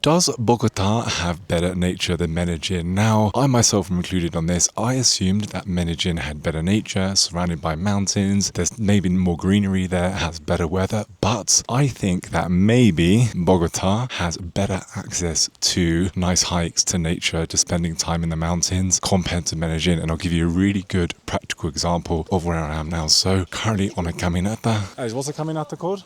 Does Bogota have better nature than Medellin? Now, I myself am included on this. I assumed that Medellin had better nature, surrounded by mountains. There's maybe more greenery there, has better weather. But I think that maybe Bogota has better access to nice hikes, to nature, to spending time in the mountains compared to Medellin. And I'll give you a really good practical example of where I am now. So currently on a caminata. What's a caminata called?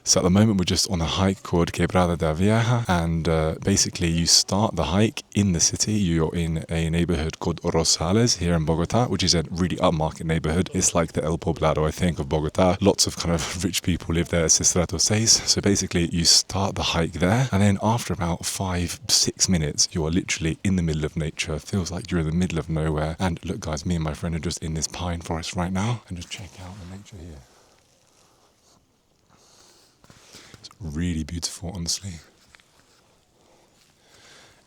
So at the moment we're just on a hike called Quebrada La Vieja, and basically you start the hike in the city. You're in a neighborhood called Rosales here in Bogota, which is a really upmarket neighborhood. It's like the El Poblado, I think, of Bogota. Lots of kind of rich people live there, Sistrato 6. So basically you start the hike there, and then after about 5-6 minutes you are literally in the middle of nature. Feels like you're in the middle of nowhere. And look guys, me and my friend are just in this pine forest right now, and just check out the nature here. Really beautiful, honestly.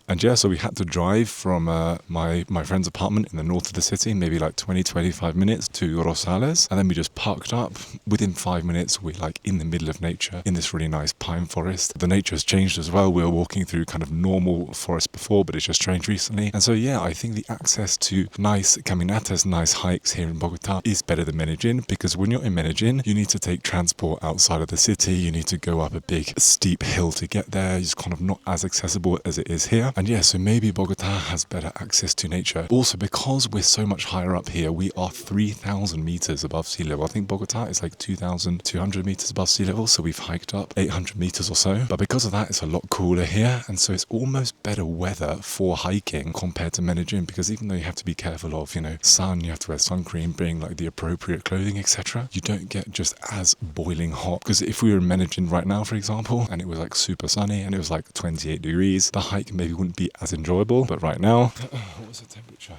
And yeah, so we had to drive from my friend's apartment in the north of the city, maybe like 20-25 minutes to Rosales. And then we just parked up. Within 5 minutes, we're like in the middle of nature in this really nice pine forest. The nature has changed as well. We were walking through kind of normal forest before, but it's just changed recently. And so yeah, I think the access to nice caminatas, nice hikes here in Bogota is better than Medellin, because when you're in Medellin, you need to take transport outside of the city. You need to go up a big steep hill to get there. It's kind of not as accessible as it is here. And yeah, so maybe Bogota has better access to nature. Also, because we're so much higher up here, we are 3,000 meters above sea level. I think Bogota is like 2,200 meters above sea level, so we've hiked up 800 meters or so. But because of that, it's a lot cooler here, and so it's almost better weather for hiking compared to Medellin, because even though you have to be careful of, sun, you have to wear sun cream, bring like the appropriate clothing, etc., you don't get just as boiling hot. Because if we were in Medellin right now, for example, and it was like super sunny and it was like 28 degrees, the hike maybe wouldn't be as enjoyable. But right now, what was the temperature?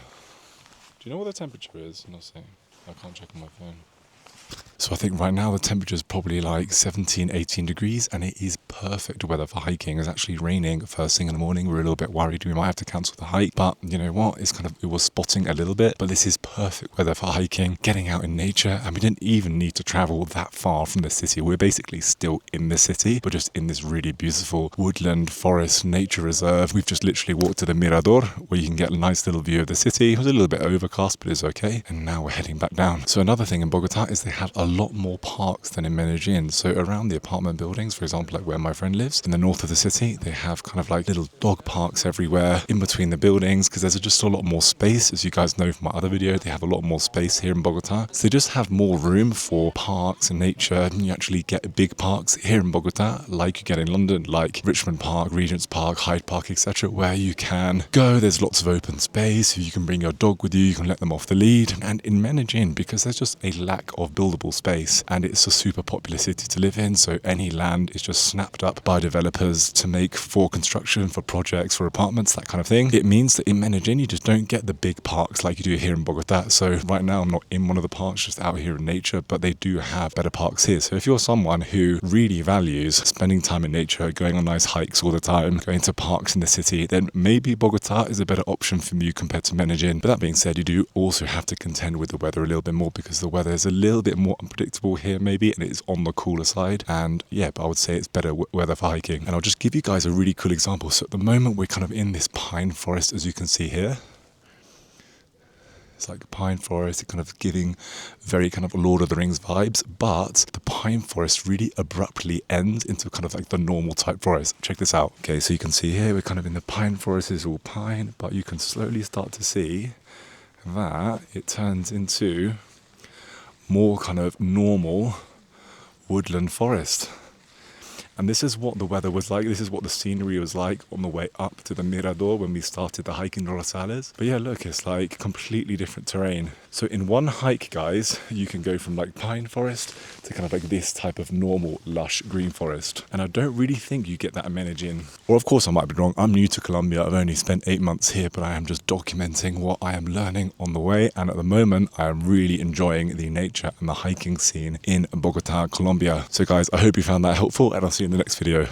Do you know what the temperature is? I'm not saying. I can't check on my phone. So I think right now the temperature is probably like 17-18 degrees, and it is perfect weather for hiking. It's actually raining first thing in the morning. We're a little bit worried we might have to cancel the hike, but you know what? It was spotting a little bit, but this is perfect weather for hiking, getting out in nature, and we didn't even need to travel that far from the city. We're basically still in the city, but just in this really beautiful woodland forest nature reserve. We've just literally walked to the Mirador, where you can get a nice little view of the city. It was a little bit overcast, but it's okay. And now we're heading back down. So another thing in Bogota is they have a lot more parks than in Medellin. So around the apartment buildings, for example, like where my friend lives in the north of the city, they have kind of like little dog parks everywhere in between the buildings, because there's just a lot more space. As you guys know from my other video, they have a lot more space here in Bogota, so they just have more room for parks and nature. And you actually get big parks here in Bogota like you get in London, like Richmond Park, Regent's Park, Hyde Park, etc., where you can go. There's lots of open space. You can bring your dog with you, you can let them off the lead. And in Medellin, because there's just a lack of buildable space, and it's a super popular city to live in, so any land is just snapped up by developers to make for construction, for projects, for apartments, that kind of thing. It means that in Medellin you just don't get the big parks like you do here in Bogota. So right now I'm not in one of the parks, just out here in nature, but they do have better parks here. So if you're someone who really values spending time in nature, going on nice hikes all the time, going to parks in the city, then maybe Bogota is a better option for you compared to Medellin. But that being said, you do also have to contend with the weather a little bit more, because the weather is a little bit more unpredictable here maybe, and it's on the cooler side. And yeah, but I would say it's better weather for hiking. And I'll just give you guys a really cool example. So at the moment we're kind of in this pine forest, as you can see here. It's like a pine forest, kind of giving very kind of Lord of the Rings vibes, but the pine forest really abruptly ends into kind of like the normal type forest. Check this out. Okay, so you can see here we're kind of in the pine forest. It's all pine, but you can slowly start to see that it turns into more kind of normal woodland forest. And this is what the weather was like. This is what the scenery was like on the way up to the Mirador when we started the hike in Rosales. But yeah, look, it's like completely different terrain. So in one hike, guys, you can go from like pine forest to kind of like this type of normal lush green forest. And I don't really think you get that in Medellin. Or of course I might be wrong. I'm new to Colombia. I've only spent 8 months here, but I am just documenting what I am learning on the way. And at the moment, I am really enjoying the nature and the hiking scene in Bogota, Colombia. So guys, I hope you found that helpful, and I'll see you in the next video.